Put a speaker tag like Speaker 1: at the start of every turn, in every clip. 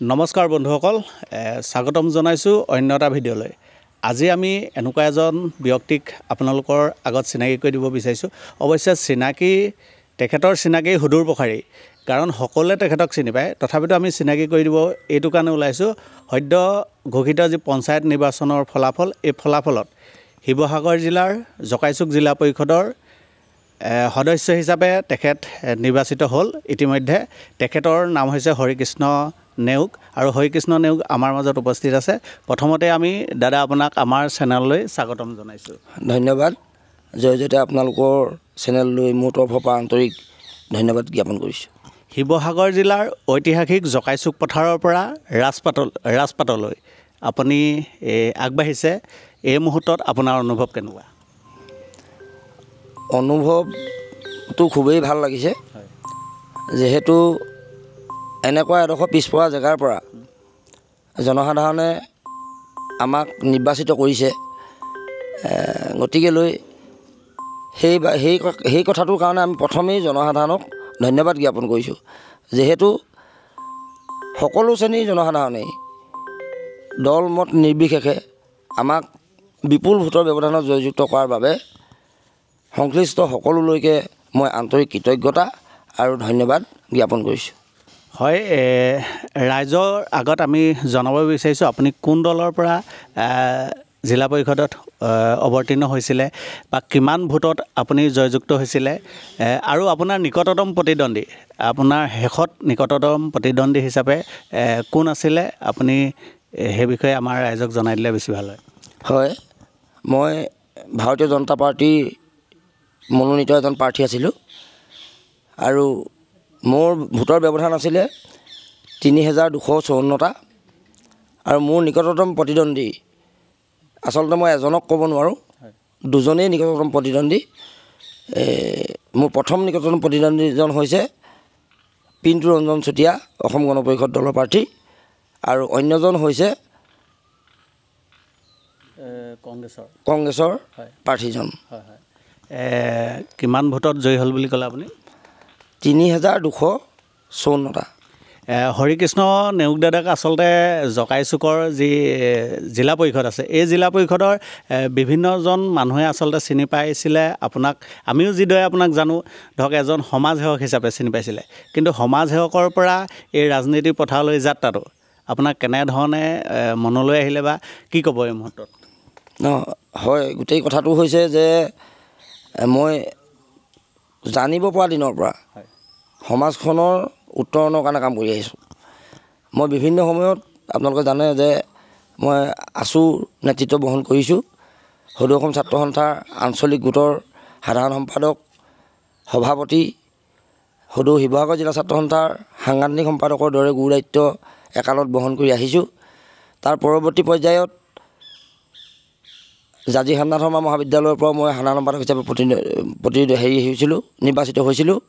Speaker 1: নমস্কাৰ বন্ধুসকল, স্বাগতম জনাইছোঁ অন্য এটা ভিডিঅ'লৈ। আজি আমি এনেকুৱা এজন ব্যক্তিক আপোনালোকৰ আগত চিনাকি কৰি দিব বিচাৰিছোঁ। অৱশ্যে তেখেতৰ চিনাকি সুদূৰ প্ৰসাৰী, কাৰণ সকলোৱে তেখেতক চিনি পায়। তথাপিতো আমি চিনাকি কৰি দিব এইটো কাৰণে ওলাইছোঁ, সদ্য ঘোষিত যি পঞ্চায়ত নিৰ্বাচনৰ ফলাফল, এই ফলাফলত শিৱসাগৰ জিলাৰ জকাইচুক জিলা পৰিষদৰ সদস্য হিচাপে তেখেত নিৰ্বাচিত হ'ল। ইতিমধ্যে তেখেতৰ নাম হৈছে হৰিকৃষ্ণ নেওগ, আৰু হৰিকৃষ্ণ নেওগ আমাৰ মাজত উপস্থিত আছে। প্ৰথমতে আমি দাদা আপোনাক আমাৰ চেনেললৈ স্বাগতম জনাইছোঁ।
Speaker 2: ধন্যবাদ। জয়তে আপোনালোকৰ চেনেললৈ মোৰ তৰফৰ পৰা আন্তৰিক ধন্যবাদ জ্ঞাপন কৰিছোঁ।
Speaker 1: শিৱসাগৰ জিলাৰ ঐতিহাসিক জকাইচুক পথাৰৰ পৰা ৰাজপাটলৈ আপুনি আগবাঢ়িছে, এই মুহূৰ্তত আপোনাৰ অনুভৱ কেনেকুৱা?
Speaker 2: অনুভৱটো খুবেই ভাল লাগিছে, যিহেতু এনেকুৱা এডোখৰ পিছপৰা জেগাৰ পৰা জনসাধাৰণে আমাক নিৰ্বাচিত কৰিছে। গতিকেলৈ সেই কথাটোৰ কাৰণে আমি প্ৰথমেই জনসাধাৰণক ধন্যবাদ জ্ঞাপন কৰিছোঁ, যিহেতু সকলো শ্ৰেণীৰ জনসাধাৰণেই দল মত নিৰ্বিশেষে আমাক বিপুল ভোটৰ ব্যৱধানত জয়যুক্ত কৰাৰ বাবে সংশ্লিষ্ট সকলোলৈকে মই আন্তৰিক কৃতজ্ঞতা আৰু ধন্যবাদ জ্ঞাপন কৰিছোঁ।
Speaker 1: হয়, ৰাইজৰ আগত আমি জনাব বিচাৰিছোঁ আপুনি কোন দলৰ পৰা জিলা পৰিষদত অৱতীৰ্ণ হৈছিলে বা কিমান ভোটত আপুনি জয়যুক্ত হৈছিলে, আৰু আপোনাৰ নিকটতম প্ৰতিদ্বন্দ্বী, আপোনাৰ শেষত নিকটতম প্ৰতিদ্বন্দ্বী হিচাপে কোন আছিলে, আপুনি সেই বিষয়ে আমাৰ ৰাইজক জনাই দিলে বেছি ভাল হয়।
Speaker 2: হয়, মই ভাৰতীয় জনতা পাৰ্টীৰ মনোনীত এজন প্ৰাৰ্থী আছিলোঁ, আৰু মোৰ ভোটৰ ব্যৱধান আছিলে ৩,২৫৪টা, আৰু মোৰ নিকটতম প্ৰতিদ্বন্দ্বী আচলতে মই এজনক ক'ব নোৱাৰোঁ, দুজনেই নিকটতম প্ৰতিদ্বন্দ্বী। মোৰ প্ৰথম নিকটতম প্ৰতিদ্বন্দ্বীজন হৈছে পিণ্টু ৰঞ্জন চুতীয়া, অসম গণ পৰিষদ দলৰ প্ৰাৰ্থী, আৰু অন্যজন হৈছে কংগ্ৰেছৰ প্ৰাৰ্থীজন।
Speaker 1: কিমান ভোটত জয়ী হ'ল বুলি ক'লে আপুনি?
Speaker 2: ৩,২৫৪টা।
Speaker 1: হৰিকৃষ্ণ নেওগ দাদাক আচলতে জকাইচুকৰ যি জিলা পৰিষদ আছে, এই জিলা পৰিষদৰ বিভিন্নজন মানুহে আচলতে চিনি পাইছিলে আপোনাক। আমিও যিদৰে আপোনাক জানো, ধৰক এজন সমাজসেৱক হিচাপে চিনি পাইছিলে, কিন্তু সমাজসেৱকৰ পৰা এই ৰাজনীতিৰ পথাৰলৈ যাত্ৰাটো আপোনাক কেনেধৰণে মনলৈ আহিলে বা কি ক'ব এই মুহূৰ্তত?
Speaker 2: হয়, গোটেই কথাটো হৈছে যে মই জানিব পৰা দিনৰ পৰা সমাজখনৰ উত্তৰণৰ কাৰণে কাম কৰি আহিছোঁ। মই বিভিন্ন সময়ত আপোনালোকে জানে যে মই আছু নেতৃত্ব বহন কৰিছোঁ। সদৌ অসম ছাত্ৰ সন্থাৰ আঞ্চলিক গোটৰ সাধাৰণ সম্পাদক, সভাপতি, সদৌ শিৱসাগৰ জিলা ছাত্ৰ সন্থাৰ সাংগঠনিক সম্পাদকৰ দৰে গুৰু দায়িত্ব একালত বহন কৰি আহিছোঁ। তাৰ পৰৱৰ্তী পৰ্যায়ত জাজি হামনাথ শৰ্মা মহাবিদ্যালয়ৰ পৰা মই সাধাৰণ সম্পাদক হিচাপে নিৰ্বাচিত হৈছিলোঁ।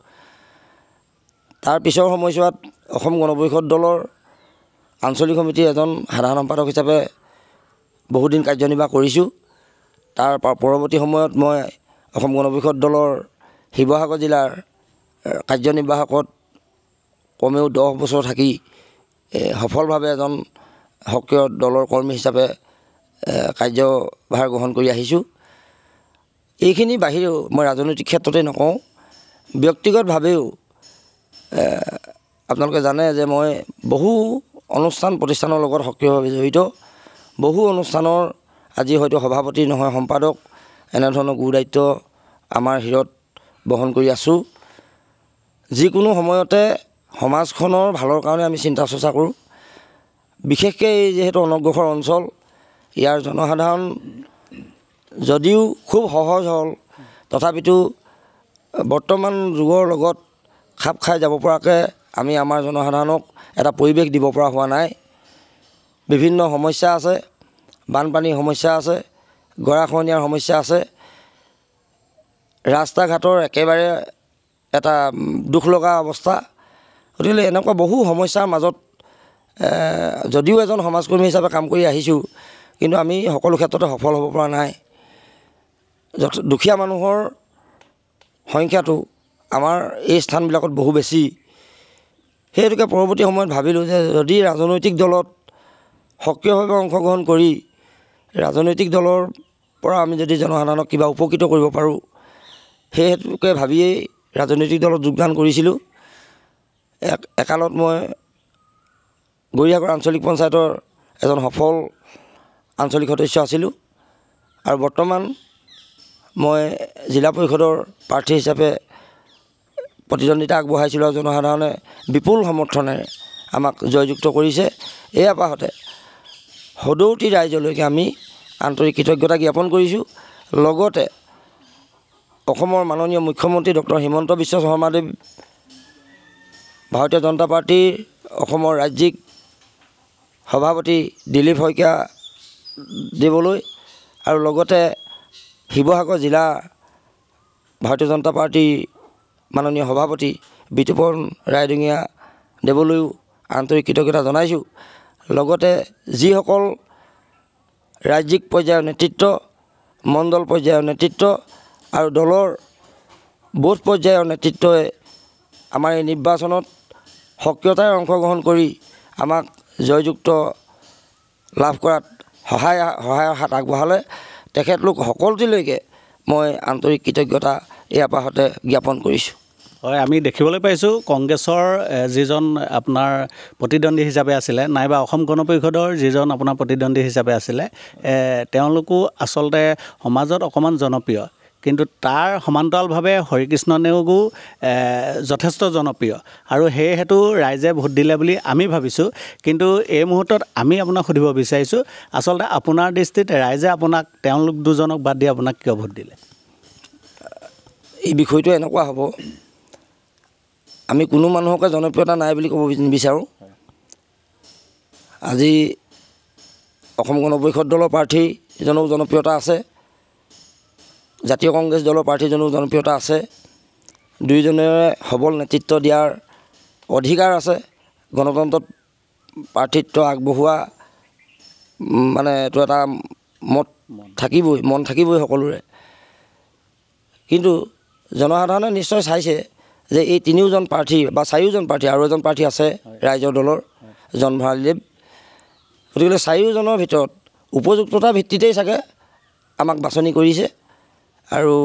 Speaker 2: তাৰ পিছৰ সময়ছোৱাত অসম গণ পৰিষদ দলৰ আঞ্চলিক সমিতিৰ এজন সাধাৰণ সম্পাদক হিচাপে বহুদিন কাৰ্যনিৰ্বাহ কৰিছোঁ। তাৰ পৰৱৰ্তী সময়ত মই অসম গণ পৰিষদ দলৰ শিৱসাগৰ জিলাৰ কাৰ্যনিৰ্বাহকত কমেও 10 বছৰ থাকি সফলভাৱে এজন সক্ৰিয় দলৰ কৰ্মী হিচাপে কাৰ্যভাৰ গ্ৰহণ কৰি আহিছোঁ। এইখিনি বাহিৰেও মই ৰাজনৈতিক ক্ষেত্ৰতে নকওঁ, ব্যক্তিগতভাৱেও আপোনালোকে জানে যে মই বহু অনুষ্ঠান প্ৰতিষ্ঠানৰ লগত সক্ৰিয়ভাৱে জড়িত। বহু অনুষ্ঠানৰ আজি হয়তো সভাপতি নহয় সম্পাদক, এনেধৰণৰ গুৰু দায়িত্ব আমাৰ শিৰত বহন কৰি আছোঁ। যিকোনো সময়তে সমাজখনৰ ভালৰ কাৰণে আমি চিন্তা চৰ্চা কৰোঁ। বিশেষকৈ এই যিহেতু অনগ্ৰসৰ অঞ্চল, ইয়াৰ জনসাধাৰণ যদিও খুব সহজ হ'ল, তথাপিতো বৰ্তমান যুগৰ লগত খাপ খাই যাব পৰাকৈ আমি আমাৰ জনসাধাৰণক এটা পৰিৱেশ দিব পৰা হোৱা নাই। বিভিন্ন সমস্যা আছে, বানপানীৰ সমস্যা আছে, গৰাখহনীয়াৰ সমস্যা আছে, ৰাস্তা ঘাটৰ একেবাৰে এটা দুখ লগা অৱস্থা। গতিকে এনেকুৱা বহু সমস্যাৰ মাজত যদিও এজন সমাজকৰ্মী হিচাপে কাম কৰি আহিছোঁ, কিন্তু আমি সকলো ক্ষেত্ৰতে সফল হ'ব পৰা নাই। দুখীয়া মানুহৰ সংখ্যাটো আমাৰ এই স্থানবিলাকত বহু বেছি। সেই হেতুকে পৰৱৰ্তী সময়ত ভাবিলোঁ যে যদি ৰাজনৈতিক দলত সক্ৰিয়ভাৱে অংশগ্ৰহণ কৰি ৰাজনৈতিক দলৰ পৰা আমি যদি জনসাধাৰণক কিবা উপকৃত কৰিব পাৰোঁ, সেই হেতুকে ভাবিয়েই ৰাজনৈতিক দলত যোগদান কৰিছিলোঁ। একালত মই গৰিয়াগড় আঞ্চলিক পঞ্চায়তৰ এজন সফল আঞ্চলিক সদস্য আছিলোঁ আৰু বৰ্তমান মই জিলা পৰিষদৰ প্ৰাৰ্থী হিচাপে প্ৰতিদ্বন্দ্বিতা আগবঢ়াইছিলোঁ আৰু জনসাধাৰণে বিপুল সমৰ্থনেৰে আমাক জয়যুক্ত কৰিছে। এই আপাহতে সদৌতি ৰাইজলৈকে আমি আন্তৰিক কৃতজ্ঞতা জ্ঞাপন কৰিছোঁ। লগতে অসমৰ মাননীয় মুখ্যমন্ত্ৰী ডক্টৰ হিমন্ত বিশ্ব শৰ্মাদেৱ, ভাৰতীয় জনতা পাৰ্টীৰ অসমৰ ৰাজ্যিক সভাপতি দিলীপ শইকীয়া দেৱলৈ আৰু লগতে শিৱসাগৰ জিলা ভাৰতীয় জনতা পাৰ্টীৰ মাননীয় সভাপতি বিতুপন ৰায়দঙীয়া দেৱলৈও আন্তৰিক কৃতজ্ঞতা জনাইছোঁ। লগতে যিসকল ৰাজ্যিক পৰ্যায়ৰ নেতৃত্ব, মণ্ডল পৰ্যায়ৰ নেতৃত্ব আৰু দলৰ বুথ পৰ্যায়ৰ নেতৃত্বই আমাৰ এই নিৰ্বাচনত সক্ৰিয়তাৰে অংশগ্ৰহণ কৰি আমাক জয়যুক্ত লাভ কৰাত সহায়ৰ হাত আগবঢ়ালে, তেখেতলোক সকলোটিলৈকে মই আন্তৰিক কৃতজ্ঞতা এই আপাহতে জ্ঞাপন কৰিছোঁ।
Speaker 1: হয়, আমি দেখিবলৈ পাইছোঁ কংগ্ৰেছৰ যিজন আপোনাৰ প্ৰতিদ্বন্দ্বী হিচাপে আছিলে, নাইবা অসম গণ পৰিষদৰ যিজন আপোনাৰ প্ৰতিদ্বন্দ্বী হিচাপে আছিলে, তেওঁলোকো আচলতে সমাজত অকণমান জনপ্ৰিয়, কিন্তু তাৰ সমান্তৰালভাৱে হৰিকৃষ্ণ নেওগো যথেষ্ট জনপ্ৰিয় আৰু সেয়েহেতু ৰাইজে ভোট দিলে বুলি আমি ভাবিছোঁ। কিন্তু এই মুহূৰ্তত আমি আপোনাক সুধিব বিচাৰিছোঁ, আচলতে আপোনাৰ দৃষ্টিত ৰাইজে আপোনাক, তেওঁলোক দুজনক বাদ দি আপোনাক কিয় ভোট দিলে?
Speaker 2: এই বিষয়টো এনেকুৱা হ'ব, আমি কোনো মানুহকে জনপ্ৰিয়তা নাই বুলি ক'ব নিবিচাৰোঁ। আজি অসম গণ পৰিষদ দলৰ প্ৰাৰ্থীজনৰো জনপ্ৰিয়তা আছে, জাতীয় কংগ্ৰেছ দলৰ প্ৰাৰ্থীজনৰো জনপ্ৰিয়তা আছে। দুয়োজনেৰে সবল নেতৃত্ব দিয়াৰ অধিকাৰ আছে। গণতন্ত্ৰত প্ৰাৰ্থিত্ব আগবঢ়োৱা মানে এইটো এটা মন থাকিবই সকলোৰে। কিন্তু জনসাধাৰণে নিশ্চয় চাইছে যে এই তিনিওজন প্ৰাৰ্থী বা চাৰিওজন প্ৰাৰ্থী, আৰু এজন প্ৰাৰ্থী আছে ৰাইজৰ দলৰ জন ভৰালীদেৱ, গতিকে চাৰিওজনৰ ভিতৰত উপযুক্ততাৰ ভিত্তিতেই চাগে আমাক বাছনি কৰিছে আৰু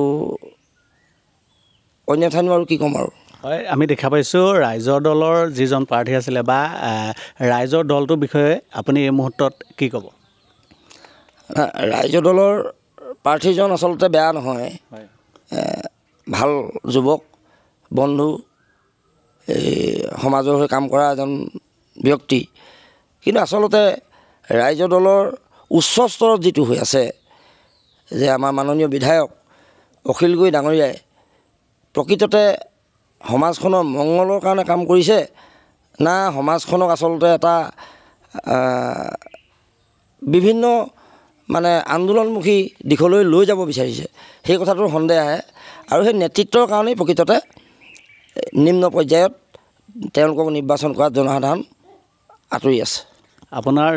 Speaker 2: অন্যথানো আৰু কি ক'ম আৰু।
Speaker 1: হয়, আমি দেখা পাইছোঁ ৰাইজৰ দলৰ যিজন প্ৰাৰ্থী আছিলে বা ৰাইজৰ দলটোৰ বিষয়ে আপুনি এই মুহূৰ্তত কি ক'ব?
Speaker 2: ৰাইজৰ দলৰ প্ৰাৰ্থীজন আচলতে বেয়া নহয়, ভাল যুৱক, বন্ধু, এই সমাজৰ হৈ কাম কৰা এজন ব্যক্তি। কিন্তু আচলতে ৰাইজৰ দলৰ উচ্চ স্তৰত যিটো হৈ আছে, যে আমাৰ মাননীয় বিধায়ক অখিল গগৈ ডাঙৰীয়াই প্ৰকৃততে সমাজখনৰ মংগলৰ কাৰণে কাম কৰিছে না সমাজখনক আচলতে এটা বিভিন্ন মানে আন্দোলনমুখী দিশলৈ লৈ যাব বিচাৰিছে, সেই কথাটোৰ সন্দেহ আহে। আৰু সেই নেতৃত্বৰ কাৰণেই প্ৰকৃততে নিম্ন পৰ্যায়ত তেওঁলোকক নিৰ্বাচন কৰাত জনসাধাৰণ আঁতৰি আছে।
Speaker 1: আপোনাৰ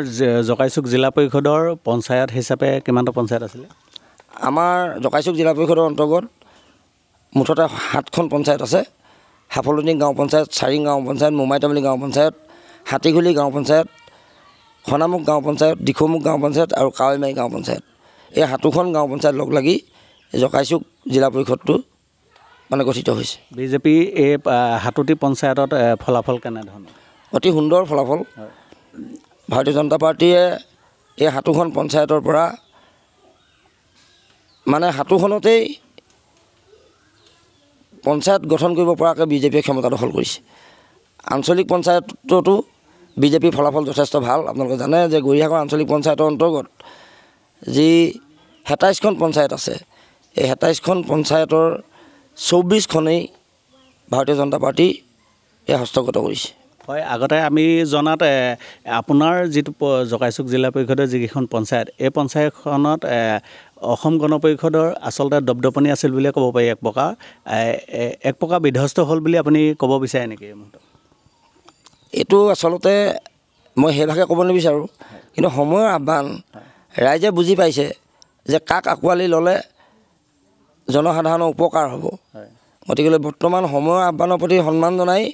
Speaker 1: জকাইচুক জিলা পৰিষদৰ পঞ্চায়ত হিচাপে কিমানটা পঞ্চায়ত আছিলে?
Speaker 2: আমাৰ জকাইচুক জিলা পৰিষদৰ অন্তৰ্গত মুঠতে 7খন পঞ্চায়ত আছে। সাফলনি গাঁও পঞ্চায়ত, চাৰিং গাঁও পঞ্চায়ত, মোমাইতামুলী গাঁও পঞ্চায়ত, হাতীঘুলি গাঁও পঞ্চায়ত, খনামুখ গাঁও পঞ্চায়ত, দিখৌমুখ গাঁও পঞ্চায়ত আৰু কাৱৈমাৰী গাঁও পঞ্চায়ত। এই 7খন গাঁও পঞ্চায়ত লগ লাগি জকাইচুক জিলা পৰিষদটো মানে গঠিত হৈছে।
Speaker 1: বিজেপি এই 7টি পঞ্চায়তত ফলাফল কেনেধৰণৰ?
Speaker 2: অতি সুন্দৰ ফলাফল। ভাৰতীয় জনতা পাৰ্টীয়ে এই 7খন পঞ্চায়তৰ পৰা মানে 7খনতেই পঞ্চায়ত গঠন কৰিব পৰাকৈ বিজেপিয়ে ক্ষমতা দখল কৰিছে। আঞ্চলিক পঞ্চায়ততো বিজেপিৰ ফলাফল যথেষ্ট ভাল। আপোনালোকে জানে যে গৰিয়াগড় আঞ্চলিক পঞ্চায়তৰ অন্তৰ্গত যি 27খন পঞ্চায়ত আছে, এই 27খন পঞ্চায়তৰ 24খনেই ভাৰতীয় জনতা পাৰ্টীয়ে হস্তগত কৰিছে।
Speaker 1: হয়, আগতে আমি জনাত আপোনাৰ যিটো জকাইচুক জিলা পৰিষদৰ যিকেইখন পঞ্চায়ত, এই পঞ্চায়তখনত অসম গণ পৰিষদৰ আচলতে দপদপনি আছিল বুলিয়ে ক'ব পাৰি। এক প্ৰকাৰ বিধ্বস্ত হ'ল বুলি আপুনি ক'ব বিচাৰে নেকি?
Speaker 2: এইটো আচলতে মই সেইভাগে ক'ব নিবিচাৰোঁ, কিন্তু সময়ৰ আহ্বান, ৰাইজে বুজি পাইছে যে কাক আঁকোৱালি ল'লে জনসাধাৰণৰ উপকাৰ হ'ব। গতিকে বৰ্তমান সময়ৰ আহ্বানৰ প্ৰতি সন্মান জনাই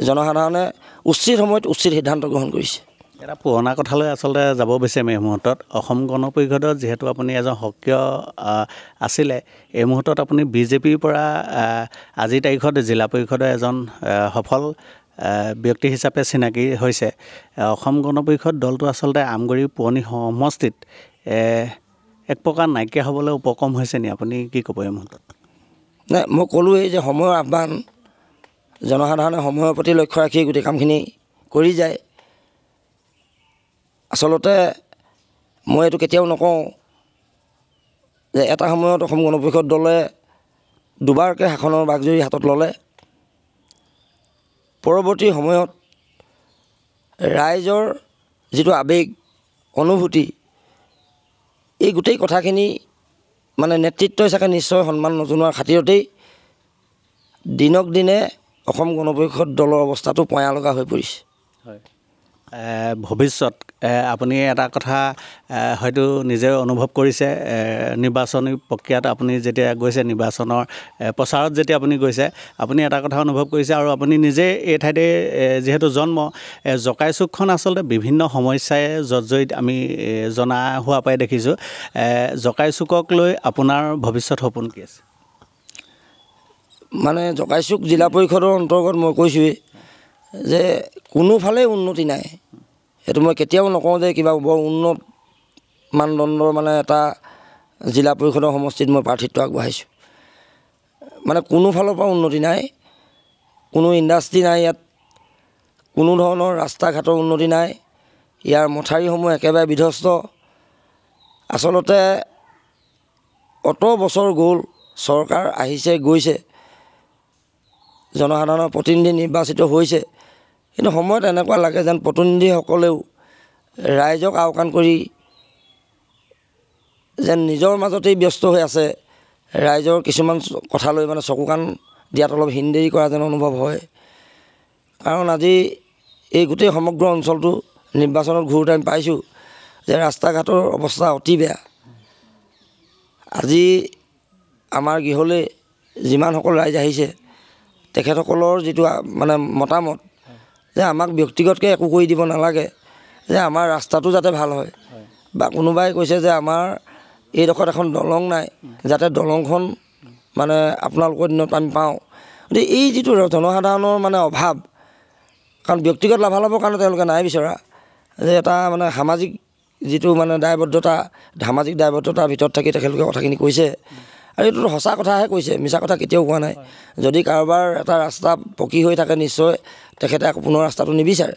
Speaker 2: জনসাধাৰণে উচিত সময়ত উচিত সিদ্ধান্ত গ্ৰহণ কৰিছে।
Speaker 1: এটা পুৰণা কথালৈ আচলতে যাব বিচাৰিম এই মুহূৰ্তত। অসম গণ পৰিষদত যিহেতু আপুনি এজন সক্ৰিয় আছিলে, এই মুহূৰ্তত আপুনি বিজেপিৰ পৰা আজিৰ তাৰিখত জিলা পৰিষদৰ এজন সফল ব্যক্তি হিচাপে চিনাকি হৈছে। অসম গণ পৰিষদ দলটো আচলতে আমগুৰি পুৰণি সমষ্টিত এক প্ৰকাৰ নাইকিয়া হ'বলৈ উপক্ৰম হৈছে নি? আপুনি কি ক'ব এই মুহূৰ্তত?
Speaker 2: নাই, মই ক'লোৱেই যে সময়ৰ আহ্বান, জনসাধাৰণে সময়ৰ প্ৰতি লক্ষ্য ৰাখি গোটেই কামখিনি কৰি যায়। আচলতে মই এইটো কেতিয়াও নকওঁ যে এটা সময়ত অসম গণ পৰিষদ দলে দুবাৰকৈ শাসনৰ বাঘজৰী হাতত ল'লে, পৰৱৰ্তী সময়ত ৰাইজৰ যিটো আৱেগ অনুভূতি, এই গোটেই কথাখিনি মানে নেতৃত্বই চাগে নিশ্চয় সন্মান নজনোৱাৰ খাতিৰতেই দিনক দিনে অসম গণ পৰিষদ দলৰ অৱস্থাটো পয়া লগা হৈ পৰিছে।
Speaker 1: হয়, ভৱিষ্যত আপুনি এটা কথা হয়তো নিজে অনুভৱ কৰিছে, নিৰ্বাচনী প্ৰক্ৰিয়াত আপুনি যেতিয়া গৈছে, নিৰ্বাচনৰ প্ৰচাৰত যেতিয়া আপুনি গৈছে, আপুনি এটা কথা অনুভৱ কৰিছে আৰু আপুনি নিজে এই ঠাইতে যিহেতু জন্ম, জকাইচুকখন আচলতে বিভিন্ন সমস্যাৰে জৰ্জৰিত আমি জনা হোৱা পাই দেখিছোঁ। জকাইচুকক লৈ আপোনাৰ ভৱিষ্যত সপোন কি আছে?
Speaker 2: মানে জকাইচুক জিলা পৰিষদৰ অন্তৰ্গত মই কৈছোঁৱেই যে কোনোফালে উন্নতি নাই। এইটো মই কেতিয়াও নকওঁ যে কিবা বৰ উন্নত মানদণ্ডৰ মানে এটা জিলা পৰিষদৰ সমষ্টিত মই প্ৰাৰ্থিত্ব আগবঢ়াইছোঁ। মানে কোনো ফালৰ পৰা উন্নতি নাই, কোনো ইণ্ডাষ্ট্ৰী নাই ইয়াত, কোনো ধৰণৰ ৰাস্তা ঘাটৰ উন্নতি নাই, ইয়াৰ মথাউৰিসমূহ একেবাৰে বিধ্বস্ত। আচলতে অত বছৰ গ'ল, চৰকাৰ আহিছে গৈছে, জনসাধাৰণৰ প্ৰতিনিধি নিৰ্বাচিত হৈছে, কিন্তু সময়ত এনেকুৱা লাগে যেন প্ৰতিনিধিসকলেও ৰাইজক আওকাণ কৰি যেন নিজৰ মাজতেই ব্যস্ত হৈ আছে, ৰাইজৰ কিছুমান কথালৈ মানে চকু কাণ দিয়াত অলপ হিনদেৰি কৰা যেন অনুভৱ হয়। কাৰণ আজি এই গোটেই সমগ্ৰ অঞ্চলটো নিৰ্বাচনত ঘূৰোতে আমি পাইছোঁ যে ৰাস্তা ঘাটৰ অৱস্থা অতি বেয়া। আজি আমাৰ গৃহলৈ যিমানসকল ৰাইজ আহিছে, তেখেতসকলৰ যিটো মানে মতামত যে আমাক ব্যক্তিগতকৈ একো কৰি দিব নালাগে, যে আমাৰ ৰাস্তাটো যাতে ভাল হয়, বা কোনোবাই কৈছে যে আমাৰ এইডোখৰত এখন দলং নাই, যাতে দলংখন মানে আপোনালোকৰ দিনত আমি পাওঁ। গতিকে এই যিটো জনসাধাৰণৰ মানে অভাৱ, কাৰণ ব্যক্তিগত লাভালাভৰ কাৰণে তেওঁলোকে নাই বিচৰা, যে এটা মানে সামাজিক যিটো মানে দায়বদ্ধতা, সামাজিক দায়বদ্ধতাৰ ভিতৰত থাকি তেখেতলোকে কথাখিনি কৈছে। আৰু এইটোতো সঁচা কথাহে কৈছে, মিছা কথা কেতিয়াও কোৱা নাই। যদি কাৰোবাৰ এটা ৰাস্তা পকী হৈ থাকে, নিশ্চয় তেখেতে আকৌ পুনৰ ৰাস্তাটো নিবিচাৰে।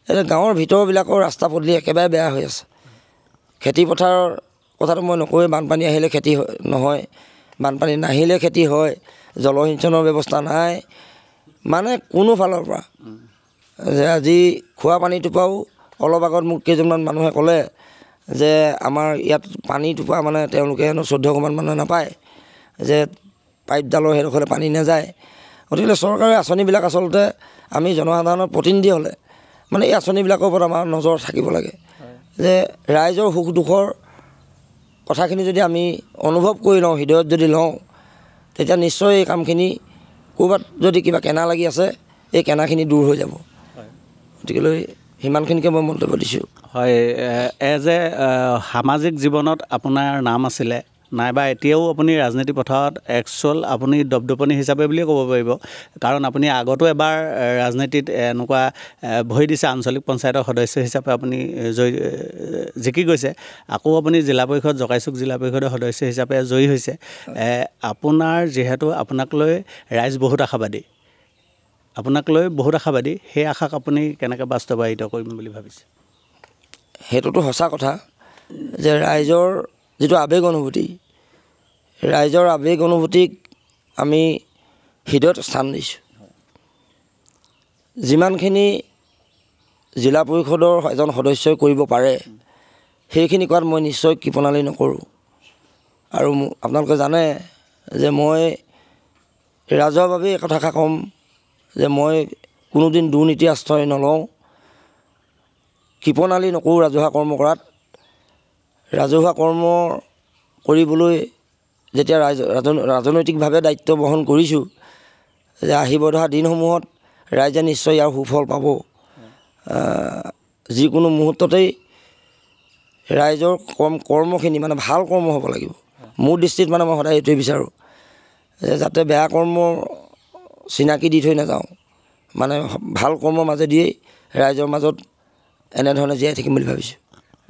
Speaker 2: এতিয়া গাঁৱৰ ভিতৰবিলাকৰ ৰাস্তা পদূলি একেবাৰে বেয়া হৈ আছে। খেতিপথাৰৰ কথাটো মই নকওঁৱেই, বানপানী আহিলে খেতি নহয়, বানপানী নাহিলে খেতি হয়, জলসিঞ্চনৰ ব্যৱস্থা নাই, মানে কোনো ফালৰ পৰা। যে আজি খোৱা পানীটোপাও অলপ আগত মোক কেইজনমান মানুহে ক'লে যে আমাৰ ইয়াত পানীটোপা মানে তেওঁলোকে 14 ঘৰমান মানুহে নাপায়, যে পাইপডালৰ সেইডোখৰলৈ পানী নাযায়। গতিকে চৰকাৰে আঁচনিবিলাক আচলতে আমি জনসাধাৰণৰ প্ৰতিনিধি হ'লে মানে এই আঁচনিবিলাকৰ ওপৰত আমাৰ নজৰ থাকিব লাগে, যে ৰাইজৰ সুখ দুখৰ কথাখিনি যদি আমি অনুভৱ কৰি লওঁ, হৃদয়ত যদি লওঁ, তেতিয়া নিশ্চয় এই কামখিনি ক'ৰবাত যদি কিবা কেনা লাগি আছে, এই কেনাখিনি দূৰ হৈ যাব। গতিকেলৈ সিমানখিনিকে মই মন্তব্য দিছোঁ।
Speaker 1: হয়, এজ এ সামাজিক জীৱনত আপোনাৰ নাম আছিলে, নাইবা এতিয়াও আপুনি ৰাজনীতি পথাৰত একচুৱেল আপুনি দপদপনি হিচাপে বুলিয়ে ক'ব পাৰিব, কাৰণ আপুনি আগতো এবাৰ ৰাজনীতিত এনেকুৱা ভৰি দিছে, আঞ্চলিক পঞ্চায়তৰ সদস্য হিচাপে আপুনি জিকি গৈছে, আকৌ আপুনি জিলা পৰিষদ, জকাইচুক জিলা পৰিষদৰ সদস্য হিচাপে জয়ী হৈছে। আপোনাৰ যিহেতু আপোনাক লৈ ৰাইজ বহুত আশাবাদী, সেই আশাক আপুনি কেনেকৈ বাস্তৱায়িত কৰিম বুলি ভাবিছে?
Speaker 2: সেইটোতো সঁচা কথা যে ৰাইজৰ যিটো আৱেগ অনুভূতি, ৰাইজৰ আৱেগ অনুভূতিক আমি হৃদয়ত স্থান দিছোঁ। যিমানখিনি জিলা পৰিষদৰ এজন সদস্যই কৰিব পাৰে, সেইখিনি কৰাত মই নিশ্চয় কৃপণালি নকৰোঁ। আৰু আপোনালোকে জানে যে মই ৰাজহুৱাভাৱে এই কথা ক'ম যে মই কোনোদিন দুৰ্নীতি আশ্ৰয় নলওঁ, কৃপণালি নকৰোঁ ৰাজহুৱা কৰ্ম কৰাত। ৰাজহুৱা কৰ্ম কৰিবলৈ যেতিয়া ৰাজনৈতিকভাৱে দায়িত্ব বহন কৰিছোঁ, যে আহিব ধৰা দিনসমূহত ৰাইজে নিশ্চয় ইয়াৰ সুফল পাব। যিকোনো মুহূৰ্ততেই ৰাইজৰ কৰ্মখিনি মানে ভাল কৰ্ম হ'ব লাগিব। মোৰ দৃষ্টিত মানে মই সদায় এইটোৱে বিচাৰোঁ যে যাতে বেয়া কৰ্মৰ চিনাকি দি থৈ নাযাওঁ, মানে ভাল কৰ্মৰ মাজেদিয়েই ৰাইজৰ মাজত এনেধৰণে জীয়াই থাকিম বুলি ভাবিছোঁ।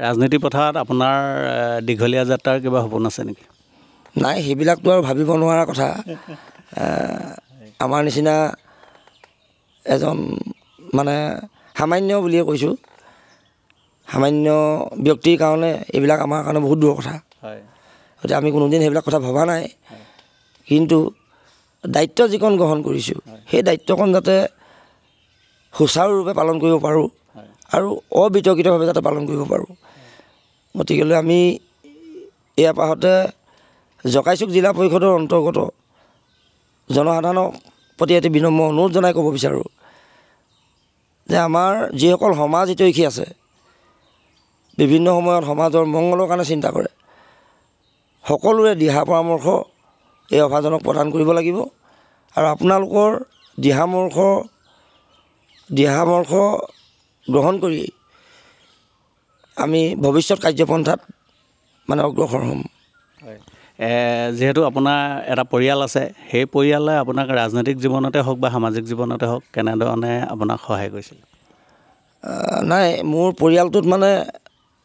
Speaker 1: ৰাজনীতি পথাৰত আপোনাৰ দীঘলীয়া যাত্ৰাৰ কিবা সপোন আছে নেকি?
Speaker 2: নাই, সেইবিলাকতো আৰু ভাবিব নোৱাৰা কথা। আমাৰ নিচিনা এজন মানে সামান্য বুলিয়ে কৈছোঁ, সামান্য ব্যক্তিৰ কাৰণে এইবিলাক আমাৰ কাৰণে বহুত দূৰৰ কথা। গতিকে আমি কোনোদিন সেইবিলাক কথা ভবা নাই, কিন্তু দায়িত্ব যিকণ গ্ৰহণ কৰিছোঁ সেই দায়িত্বকণ যাতে সুচাৰুৰূপে পালন কৰিব পাৰোঁ আৰু অবিতৰ্কিতভাৱে যাতে পালন কৰিব পাৰোঁ। গতিকেলৈ আমি এই আপাহতে জকাইচুক জিলা পৰিষদৰ অন্তৰ্গত জনসাধাৰণৰ প্ৰতি এটি বিনম্ৰ অনুৰোধ জনাই ক'ব বিচাৰোঁ যে আমাৰ যিসকল সমাজ হিতৈষী আছে, বিভিন্ন সময়ত সমাজৰ মংগলৰ কাৰণে চিন্তা কৰে, সকলোৰে দিহা পৰামৰ্শ এই সভাজনক প্ৰদান কৰিব লাগিব। আৰু আপোনালোকৰ দিহামৰ্শ গ্ৰহণ কৰি আমি ভৱিষ্যত কাৰ্যপন্থাত মানে অগ্ৰসৰ হ'ম।
Speaker 1: যিহেতু আপোনাৰ এটা পৰিয়াল আছে, সেই পৰিয়ালে আপোনাক ৰাজনৈতিক জীৱনতে হওক বা সামাজিক জীৱনতে হওক কেনেধৰণে আপোনাক সহায় কৰিছিল?
Speaker 2: নাই, মোৰ পৰিয়ালটোত মানে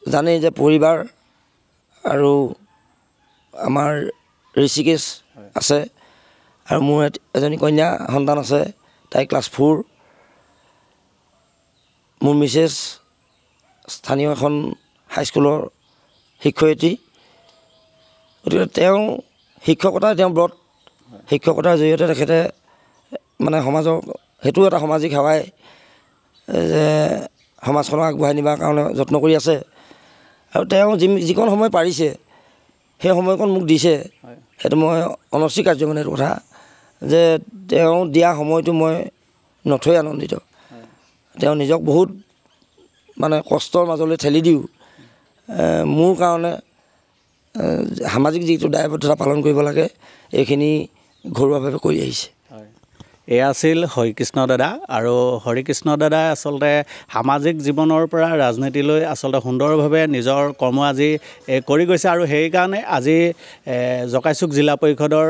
Speaker 2: জানেই যে পৰিবাৰ আৰু আমাৰ ঋষিকেশ আছে আৰু মোৰ এজনী কন্যা সন্তান আছে, তাই ক্লাছ 4। মোৰ মিছেছ স্থানীয় এখন হাইস্কুলৰ শিক্ষয়িত্ৰী। গতিকে তেওঁ ব্ৰত শিক্ষকতাৰ জৰিয়তে তেখেতে মানে সমাজক সেইটো এটা সামাজিক সেৱাই যে সমাজখনক আগবঢ়াই নিবৰ কাৰণে যত্ন কৰি আছে। আৰু তেওঁ যিকণ সময় পাৰিছে সেই সময়কণ মোক দিছে, সেইটো মই অনস্বীকাৰ্য মানে এইটো কথা যে তেওঁ দিয়া সময়টো মই নথৈ আনন্দিত। তেওঁ নিজক বহুত মানে কষ্টৰ মাজলৈ ঠেলি দিওঁ মোৰ কাৰণে সামাজিক যিটো দায়বদ্ধতা পালন কৰিব লাগে এইখিনি ঘৰুৱাভাৱে কৰি আহিছে।
Speaker 1: এয়া আছিল হৰিকৃষ্ণ দাদা। আৰু হৰিকৃষ্ণ দাদাই আচলতে সামাজিক জীৱনৰ পৰা ৰাজনীতিলৈ আচলতে সুন্দৰভাৱে নিজৰ কৰ্ম আজি কৰি গৈছে, আৰু সেইকাৰণে আজি জকাইচুক জিলা পৰিষদৰ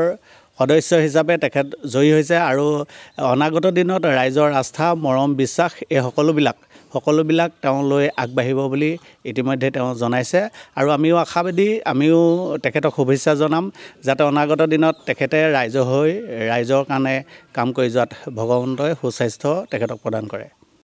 Speaker 1: সদস্য হিচাপে তেখেত জয়ী হৈছে। আৰু অনাগত দিনত ৰাইজৰ আস্থা, মৰম, বিশ্বাস এই সকলোবিলাক তেওঁলৈ আগবাঢ়িব বুলি ইতিমধ্যে তেওঁ জনাইছে। আৰু আমিও আশাবাদী, আমিও তেখেতক শুভেচ্ছা জনাম যাতে অনাগত দিনত তেখেতে ৰাইজৰ কাৰণে কাম কৰি যোৱাত ভগৱন্তই সুস্বাস্থ্য তেখেতক প্ৰদান কৰে।